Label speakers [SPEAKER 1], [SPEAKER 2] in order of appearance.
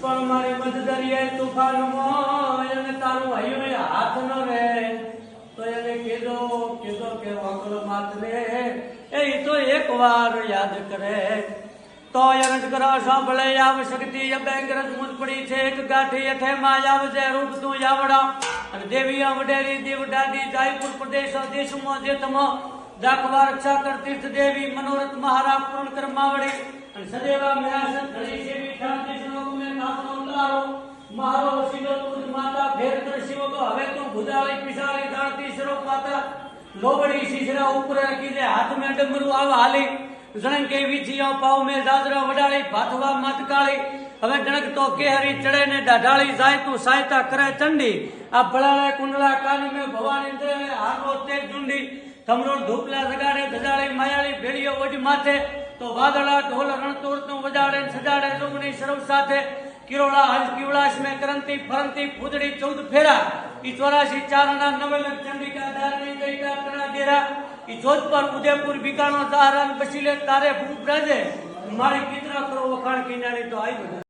[SPEAKER 1] પણ મારી મધદરિયે તુફાનમાં એને તારું હૈયું હાથ ન રહે તો એને કીધો કે વાંકડો માતરે એ તો એક વાર યાદ કરે તો યરજ કરો સાંભળે આવ શક્તિ બેંગરજ મુજ પડી છે એક ગાંઠી એઠે માં આવજે રૂપ તું જાવડા અને દેવી વડેરી દેવ દાદી જાયપુર પ્રદેશ દેશમાં જે તમ દાખવા રક્ષા કર તીર્થ દેવી મનોરથ મહારા પૂર્ણ કર માવડી અને સદેવા મેરાસન ઘણી સેવી ઠાઠી શ્લોક મે નામનો ઉતારો મારો સીધો તુજ માતા ફેર કર શિવ તો હવે તું ભુજાળી પિસાળી દાળતી શ્લોક માતા લોબડી શીશરા ઉપર રાખી દે હાથ મે ડમરું આવ હાલી જણ કે વિચિયા પાવ મે દાદરા વડાળી ભાથવા મતકાળી હવે ડણક તો કેહરી ચડે ને દાઢાળી જાય તું સહાયતા કરે ચંડી આ ભળાળે કુંડળા કાની મે ભવાની દે હારો તે ચુંડી તમરો ધૂપલા સગાડે ધજાળી માયાળી ભેળીઓ ઓજ માથે તો વાદળા ઢોલ રણતોડ તું વજાડે સજાડે જોગણી સરવ સાથે કિરોળા હજ કિવળાશ મે કરંતી ફરંતી ફૂદડી 14 ફેરા ઈ 84 ચારણા નવલક ચંડિકા દારની ગઈકા કણા દેરા ઈ જોધપુર ઉદયપુર બીકાણો સહારન બસીલે તારે ભૂપ રાજે મારી કિતરા કરો વખાણ કિનારી તો આવી